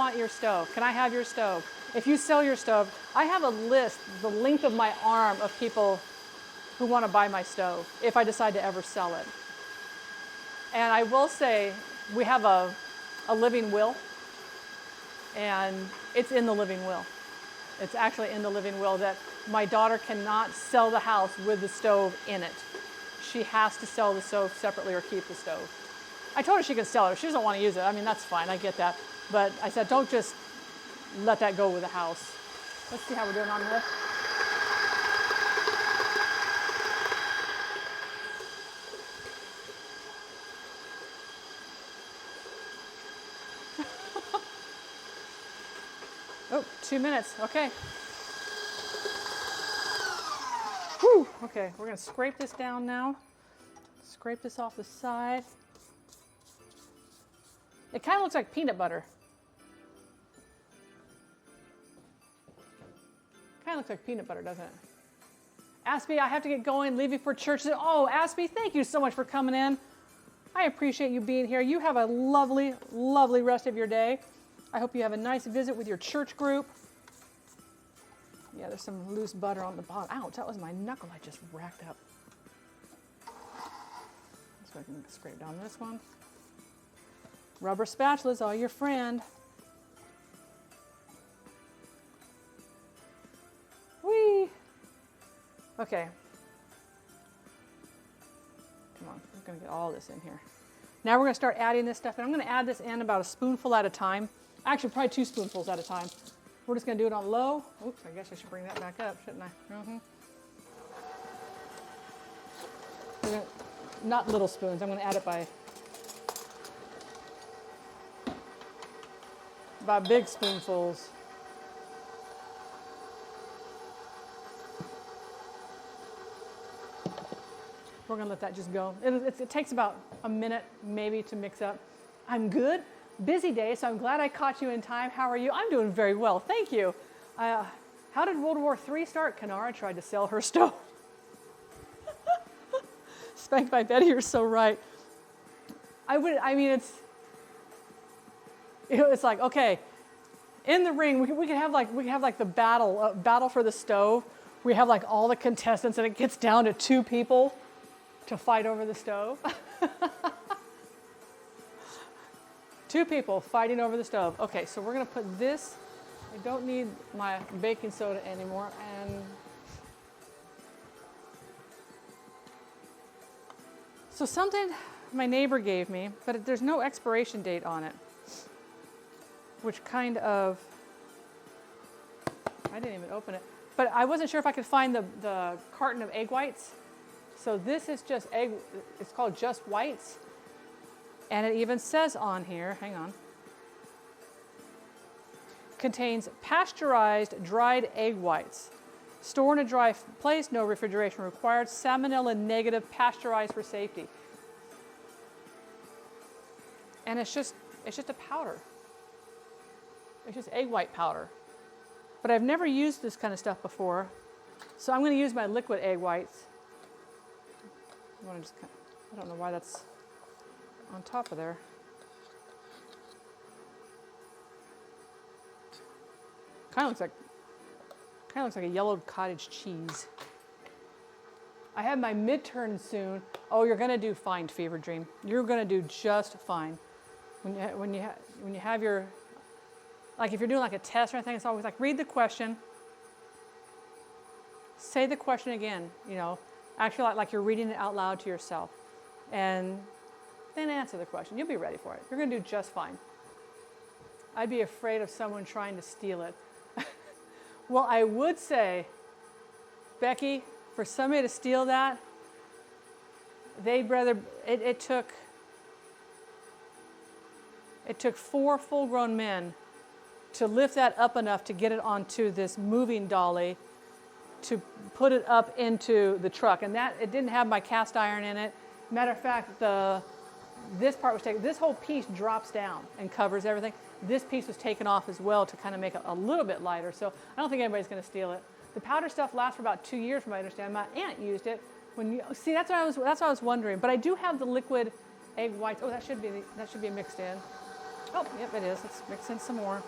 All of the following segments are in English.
want your stove? Can I have your stove? If you sell your stove, I have a list the length of my arm of people who want to buy my stove if I decide to ever sell it. And I will say, we have a living will, and it's in the living will. It's actually in the living will that my daughter cannot sell the house with the stove in it. She has to sell the stove separately or keep the stove. I told her she could sell it. If she doesn't want to use it, I mean, that's fine. I get that. But I said, don't just let that go with the house. Let's see how we're doing on this. Oh, 2 minutes. Okay. Whew. Okay, we're going to scrape this down now. Scrape this off the side. It kind of looks like peanut butter. Kind of looks like peanut butter, doesn't it? Aspie, I have to get going, leave you for church. Oh, Aspie, thank you so much for coming in. I appreciate you being here. You have a lovely, lovely rest of your day. I hope you have a nice visit with your church group. Yeah, there's some loose butter on the bottom. Ouch, that was my knuckle I just racked up. So I can scrape down this one. Rubber spatulas are your friend. Whee! Okay. Come on, I'm going to get all this in here. Now we're going to start adding this stuff, and I'm going to add this in about a spoonful at a time. Actually, probably 2 spoonfuls at a time. We're just going to do it on low. Oops, I guess I should bring that back up, shouldn't I? Not little spoons. I'm going to add it by big spoonfuls. We're going to let that just go. It takes about a minute maybe to mix up. I'm good. Busy day, so I'm glad I caught you in time. How are you? I'm doing very well, thank you. How did World War III start? Kanara tried to sell her stove. Spanked by Betty, you're so right. It's like, okay, in the ring, we could have like the battle for the stove. We have like all the contestants, and it gets down to 2 people to fight over the stove. 2 people fighting over the stove. Okay, so we're going to put this. I don't need my baking soda anymore. And so something my neighbor gave me, but there's no expiration date on it, which kind of, I didn't even open it. But I wasn't sure if I could find the carton of egg whites. So this is just egg, it's called Just Whites. And it even says on here, hang on, contains pasteurized dried egg whites. Store in a dry place, no refrigeration required. Salmonella negative, pasteurized for safety. And it's just a powder. It's just egg white powder. But I've never used this kind of stuff before. So I'm going to use my liquid egg whites. I don't know why that's on top of there. Kind of looks like a yellowed cottage cheese. I have my midterm soon. Oh, you're gonna do fine, Fever Dream. You're gonna do just fine. When you have your, like if you're doing like a test or anything, it's always like read the question, say the question again. You know, actually like you're reading it out loud to yourself, and then answer the question. You'll be ready for it. You're going to do just fine. I'd be afraid of someone trying to steal it. Well, I would say, Becky, for somebody to steal that, they'd rather, it took 4 full-grown men to lift that up enough to get it onto this moving dolly to put it up into the truck. And that, it didn't have my cast iron in it. Matter of fact, this part was taken, this whole piece drops down and covers everything. This piece was taken off as well to kind of make it a little bit lighter. So I don't think anybody's going to steal it. The powder stuff lasts for about 2 years, from what I understand. My aunt used it. See, that's what I was wondering. But I do have the liquid egg whites. Oh, that should be mixed in. Oh, yep, it is. Let's mix in some more.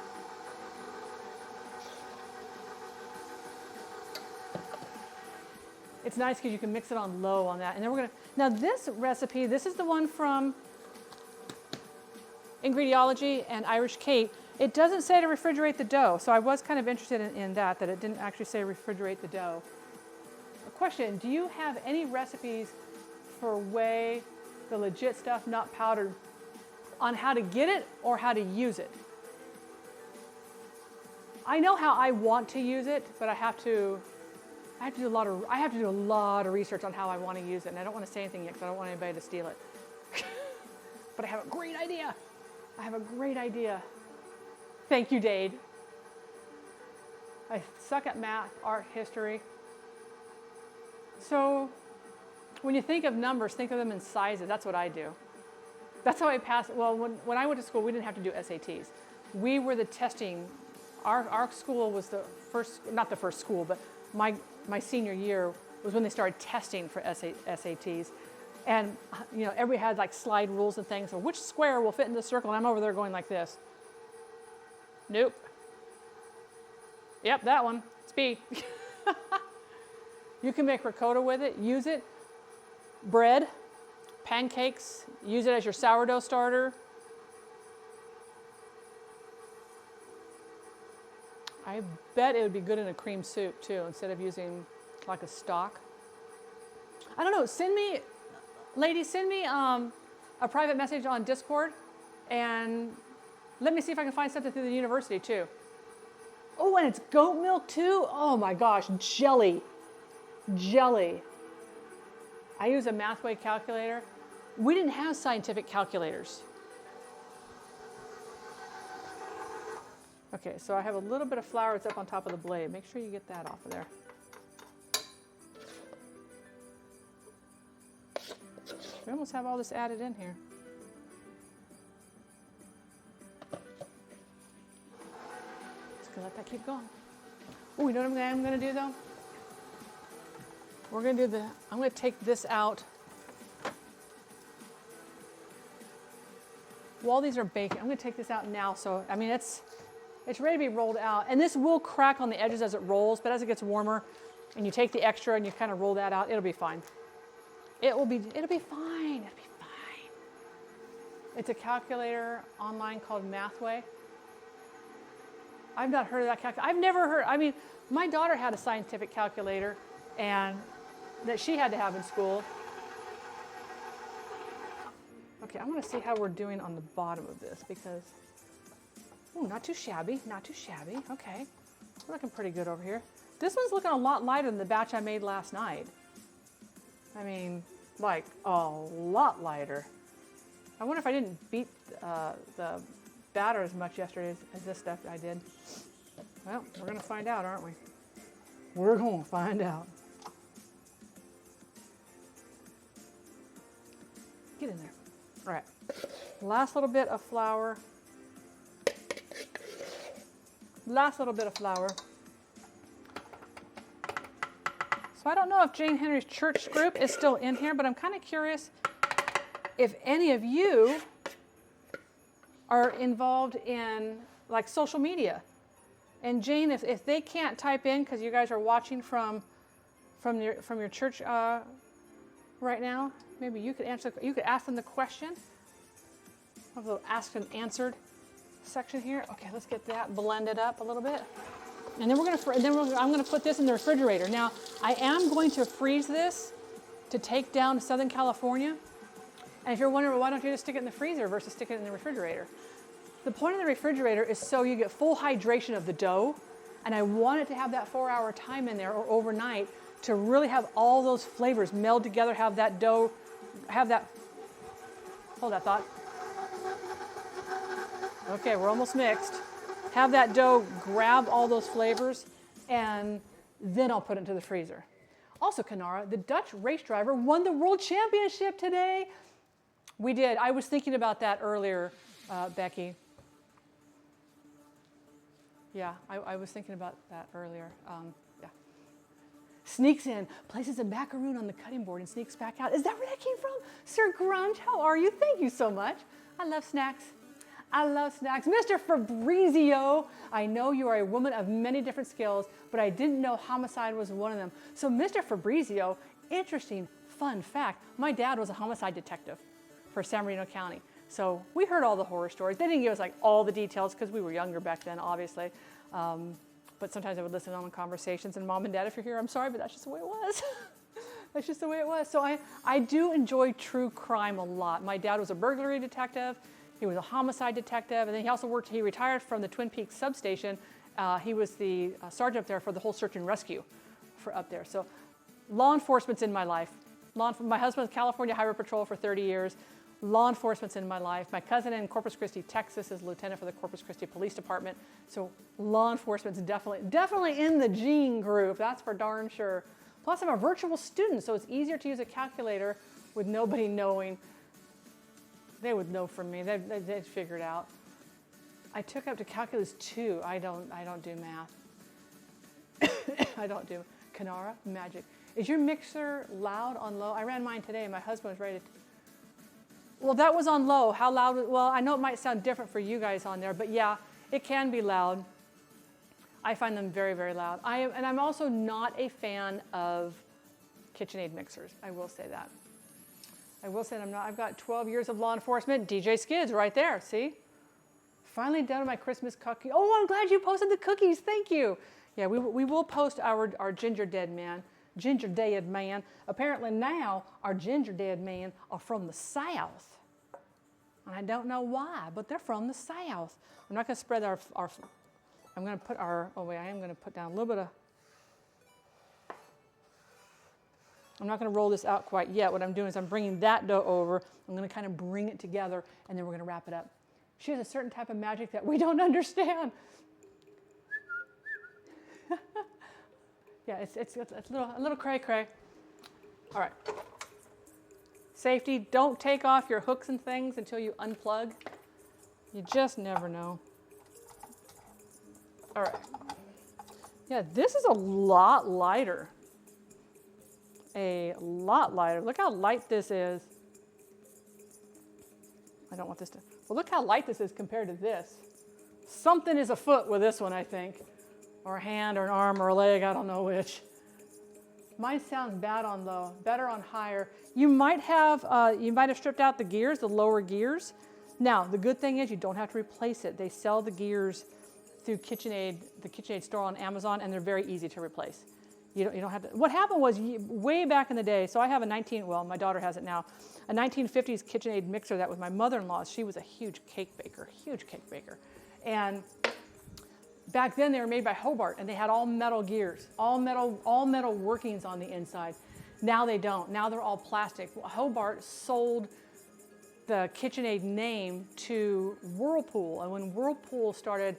It's nice because you can mix it on low on that. And then we're gonna, now this recipe, this is the one from Ingrediology and Irish Kate. It doesn't say to refrigerate the dough, so I was kind of interested in that it didn't actually say refrigerate the dough. A question, do you have any recipes for whey, the legit stuff, not powdered, on how to get it or how to use it? I know how I want to use it, but I have to do a lot of research on how I want to use it, and I don't want to say anything yet because I don't want anybody to steal it. But I have a great idea. I have a great idea. Thank you, Dade. I suck at math, art, history. So when you think of numbers, think of them in sizes. That's what I do. That's how I pass. Well, when I went to school, we didn't have to do SATs. We were the testing. Our school was the first, not the first school, but my senior year was when they started testing for SATs. And you know, everybody had like slide rules and things. So which square will fit in the circle? And I'm over there going like this. Nope. Yep, that one. It's B. You can make ricotta with it. Use it. Bread, pancakes. Use it as your sourdough starter. I bet it would be good in a cream soup too, instead of using like a stock. I don't know. Ladies, send me a private message on Discord, and let me see if I can find something through the university too. Oh, and it's goat milk too? Oh my gosh, jelly. I use a Mathway calculator. We didn't have scientific calculators. Okay, so I have a little bit of flour that's up on top of the blade. Make sure you get that off of there. We almost have all this added in here. Just gonna let that keep going. Oh, you know what I'm gonna do though? I'm gonna take this out. While these are baking, I'm gonna take this out now. So, I mean, it's ready to be rolled out. And this will crack on the edges as it rolls, but as it gets warmer and you take the extra and you kind of roll that out, it'll be fine. It'll be fine. It's a calculator online called Mathway. I've not heard of that calculator. I've never heard, I mean, my daughter had a scientific calculator and that she had to have in school. Okay, I want to see how we're doing on the bottom of this because, oh, not too shabby. Okay, we're looking pretty good over here. This one's looking a lot lighter than the batch I made last night. I mean, like a lot lighter. I wonder if I didn't beat the batter as much yesterday as this stuff I did. Well, we're going to find out, aren't we? We're going to find out. Get in there. All right. Last little bit of flour. So I don't know if Jane Henry's church group is still in here, but I'm kind of curious if any of you are involved in like social media. And Jane, if they can't type in because you guys are watching from your church right now, maybe you could ask them the question. I have a little asked and answered section here. Okay, let's get that blended up a little bit. And then I'm going to put this in the refrigerator. Now, I am going to freeze this to take down to Southern California. And if you're wondering, well, why don't you just stick it in the freezer versus stick it in the refrigerator? The point of the refrigerator is so you get full hydration of the dough. And I want it to have that 4-hour time in there or overnight to really have all those flavors meld together, have that dough, hold that thought. Okay, we're almost mixed. Have that dough grab all those flavors, and then I'll put it into the freezer. Also, Kanara, the Dutch race driver won the world championship today. We did. I was thinking about that earlier, Becky. Yeah, I was thinking about that earlier. Yeah. Sneaks in, places a macaroon on the cutting board, and sneaks back out. Is that where that came from? Sir Grunge, how are you? Thank you so much. I love snacks. I love snacks. Mr. Fabrizio, I know you are a woman of many different skills, but I didn't know homicide was one of them. So Mr. Fabrizio, interesting fun fact, my dad was a homicide detective for San Bernardino County. So we heard all the horror stories. They didn't give us like all the details because we were younger back then, obviously. But sometimes I would listen on conversations, and Mom and Dad, if you're here, I'm sorry, but that's just the way it was. That's just the way it was. So I do enjoy true crime a lot. My dad was a burglary detective. He was a homicide detective, and then he retired from the Twin Peaks substation. He was the sergeant up there for the whole search and rescue for up there. So law enforcement's in my life. My husband was California Highway Patrol for 30 years. Law enforcement's in my life. My cousin in Corpus Christi, Texas is lieutenant for the Corpus Christi Police Department. So law enforcement's definitely in the gene group, that's for darn sure. Plus I'm a virtual student, so it's easier to use a calculator with nobody knowing. They would know from me, they'd figure it out. I took up to calculus 2, I don't do math. I don't do Kanara, magic. Is your mixer loud on low? I ran mine today and my husband was ready to. Well, that was on low. How loud? Well, I know it might sound different for you guys on there, but yeah, it can be loud. I find them very, very loud. And I'm also not a fan of KitchenAid mixers. I will say that. I will say that I'm not. I've got 12 years of law enforcement. DJ Skids right there, see? Finally done with my Christmas cookie. Oh, I'm glad you posted the cookies. Thank you. Yeah, we will post our Ginger Dead Man. Ginger Dead Man. Apparently now our Ginger Dead Men are from the South. And I don't know why, but they're from the South. I'm not going to spread our I'm going to put our, oh wait, I am going to put down a little bit of, I'm not going to roll this out quite yet. What I'm doing is I'm bringing that dough over. I'm going to kind of bring it together, and then we're going to wrap it up. She has a certain type of magic that we don't understand. Yeah, it's a little cray-cray. All right. Safety, don't take off your hooks and things until you unplug. You just never know. All right. Yeah, this is a lot lighter. A lot lighter. Look how light this is. I don't want this to, well, look how light this is compared to this. Something is afoot with this one, I think. Or a hand or an arm or a leg, I don't know which. Mine sounds bad on low, better on higher. You might have stripped out the gears, the lower gears. Now, the good thing is you don't have to replace it. They sell the gears through KitchenAid, the KitchenAid store on Amazon, and they're very easy to replace. You don't have to. What happened was way back in the day, so I have my daughter has it now, a 1950s KitchenAid mixer that was my mother-in-law's. She was a huge cake baker. And back then they were made by Hobart, and they had all metal gears, all metal workings on the inside. Now they don't. Now they're all plastic. Hobart sold the KitchenAid name to Whirlpool, and when Whirlpool started,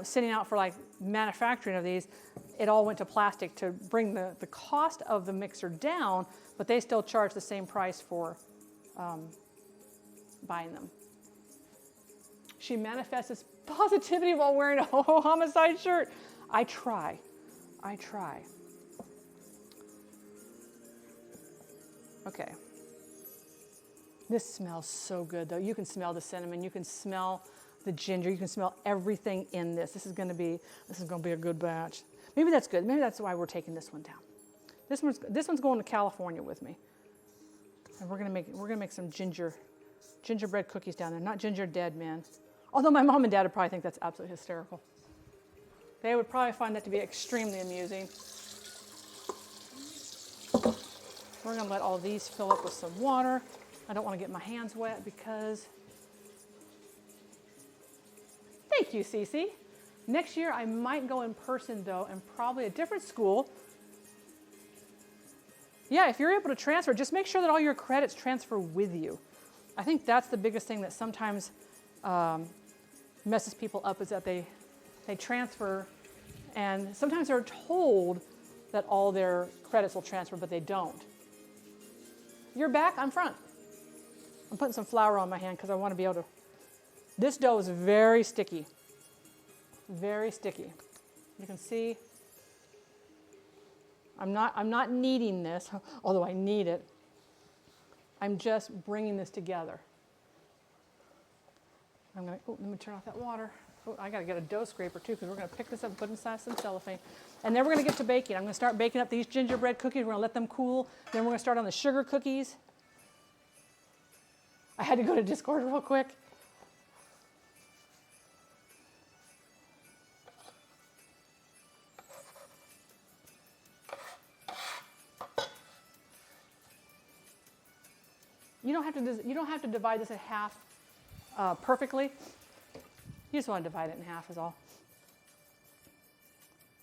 sending out for like manufacturing of these, it all went to plastic to bring the cost of the mixer down, but they still charge the same price for buying them. She manifests positivity while wearing a homicide shirt. I try. Okay. This smells so good though. You can smell the cinnamon, you can smell the ginger, you can smell everything in this. This is gonna be a good batch. Maybe that's good. Maybe that's why we're taking this one down. This one's going to California with me. And we're gonna make some gingerbread cookies down there. Not Ginger Dead Man. Although my mom and dad would probably think that's absolutely hysterical. They would probably find that to be extremely amusing. We're gonna let all these fill up with some water. I don't want to get my hands wet because, thank you, Cece. Next year I might go in person though, and probably a different school. Yeah, if you're able to transfer, just make sure that all your credits transfer with you. I think that's the biggest thing that sometimes messes people up, is that they transfer, and sometimes they're told that all their credits will transfer, but they don't. You're back, I'm front. I'm putting some flour on my hand because I want to be able to. This dough is very sticky. Very sticky. You can see I'm not kneading this, although I need it. I'm just bringing this together. let me turn off that water. Oh, I got to get a dough scraper too, because we're going to pick this up and put inside some cellophane. And then we're going to get to baking. I'm going to start baking up these gingerbread cookies. We're going to let them cool. Then we're going to start on the sugar cookies. I had to go to Discord real quick. You don't have to divide this in half perfectly. You just want to divide it in half is all.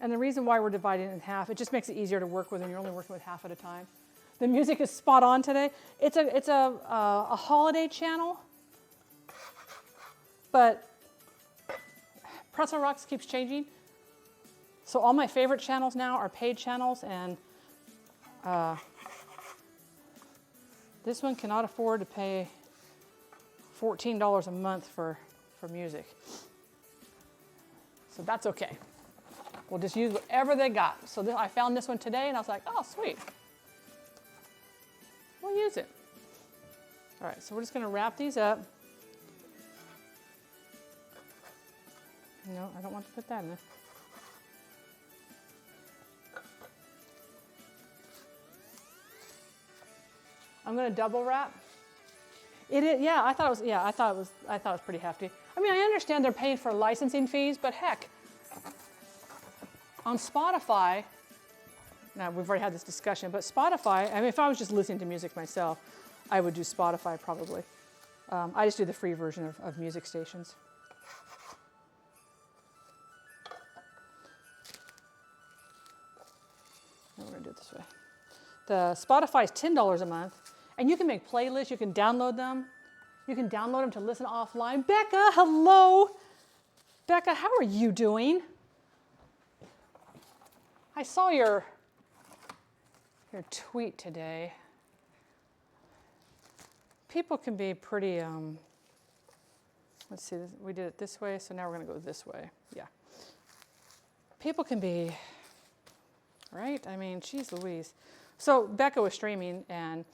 And the reason why we're dividing it in half, it just makes it easier to work with when you're only working with half at a time. The music is spot on today. It's a holiday channel, but Pretzel Rocks keeps changing. So all my favorite channels now are paid channels, and this one cannot afford to pay $14 a month for music. So that's okay. We'll just use whatever they got. So I found this one today, and I was like, oh, sweet. We'll use it. All right, so we're just going to wrap these up. No, I don't want to put that in there. I'm going to double wrap. It is, yeah. I thought it was pretty hefty. I mean, I understand they're paying for licensing fees, but heck, on Spotify. Now we've already had this discussion, but Spotify. I mean, if I was just listening to music myself, I would do Spotify probably. I just do the free version of music stations. And we're going to do it this way. The Spotify is $10 a month. And you can make playlists, you can download them. You can download them to listen offline. Becca, hello. Becca, how are you doing? I saw your tweet today. People can be pretty, let's see, we did it this way, so now we're going to go this way. Yeah. People can be, right? I mean, geez Louise. So Becca was streaming, and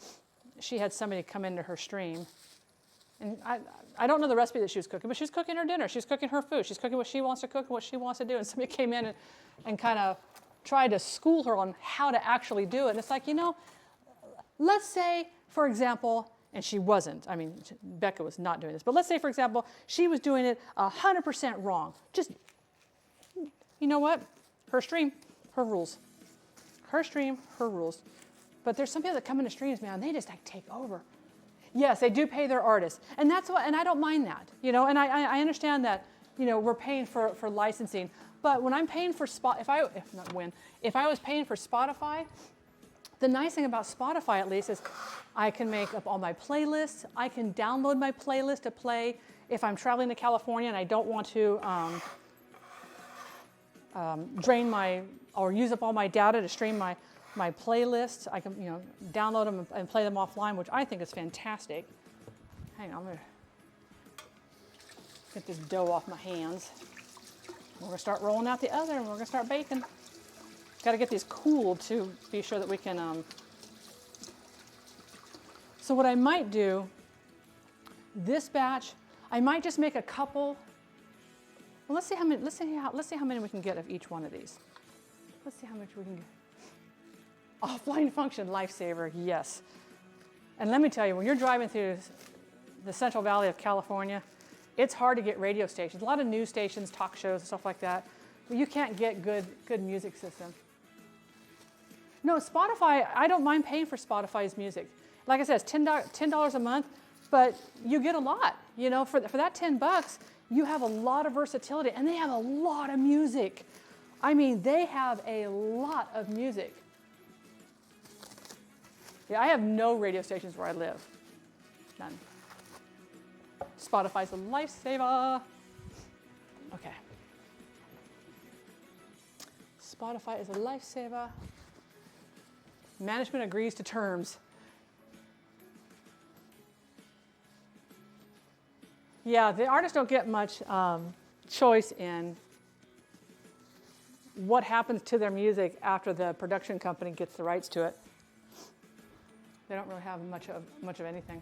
she had somebody come into her stream. And I don't know the recipe that she was cooking, but she was cooking her dinner. She was cooking her food. She's cooking what she wants to cook and what she wants to do. And somebody came in and kind of tried to school her on how to actually do it. And it's like, let's say, for example, and she wasn't. I mean, Becca was not doing this. But let's say, for example, she was doing it 100% wrong. Just, you know what? Her stream, her rules. Her stream, her rules. But there's some people that come into streams, man, they just like take over. Yes, they do pay their artists. And that's what, and I don't mind that, and I understand that, we're paying for licensing. But when I'm paying for if I was paying for Spotify, the nice thing about Spotify at least is I can make up all my playlists. I can download my playlist to play if I'm traveling to California and I don't want to or use up all my data to stream my playlists. I can, download them and play them offline, which I think is fantastic. Hang on, I'm going to get this dough off my hands. We're going to start rolling out the other, and we're going to start baking. Got to get these cooled to be sure that we can. So what I might do, this batch, I might just make a couple. Well, let's see how many. Let's see how many we can get of each one of these. Let's see how much we can get. Offline function, lifesaver, yes. And let me tell you, when you're driving through the Central Valley of California, it's hard to get radio stations. A lot of news stations, talk shows, and stuff like that. But you can't get good music system. No, Spotify, I don't mind paying for Spotify's music. Like I said, it's $10 a month, but you get a lot. For that $10, you have a lot of versatility, and they have a lot of music. I mean, they have a lot of music. Yeah, I have no radio stations where I live. None. Spotify's a lifesaver. Okay. Spotify is a lifesaver. Management agrees to terms. Yeah, the artists don't get much choice in what happens to their music after the production company gets the rights to it. They don't really have much of anything.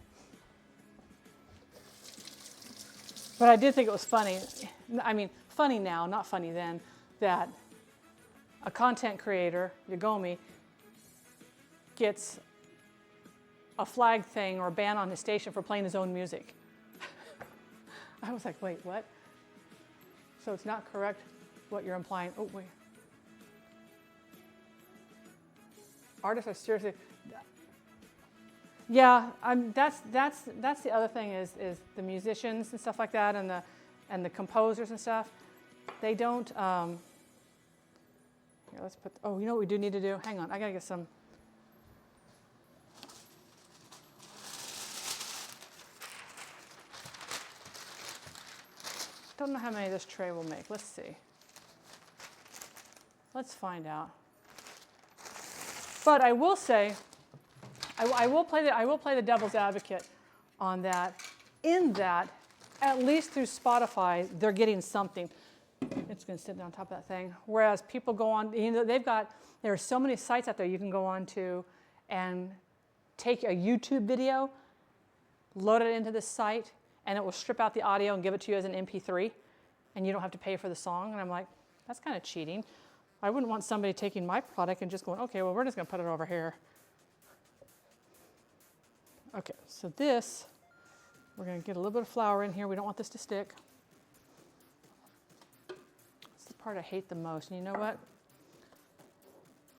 But I did think it was funny. I mean, funny now, not funny then, that a content creator, Yagomi, gets a flag thing or a ban on his station for playing his own music. I was like, wait, what? So it's not correct what you're implying. Oh, wait. Artists are seriously. Yeah, that's the other thing is the musicians and stuff like that, and the composers and stuff. They don't. Here, let's put. Oh, you know what we do need to do? Hang on, I gotta get some. Don't know how many this tray will make. Let's see. Let's find out. But I will say, I will play the devil's advocate on that. In that, at least through Spotify, they're getting something. It's going to sit on top of that thing. Whereas people go on, there are so many sites out there you can go on to and take a YouTube video, load it into this site, and it will strip out the audio and give it to you as an MP3, and you don't have to pay for the song. And I'm like, that's kind of cheating. I wouldn't want somebody taking my product and just going, okay, well, we're just going to put it over here. Okay, so this, we're going to get a little bit of flour in here. We don't want this to stick. That's the part I hate the most. And you know what?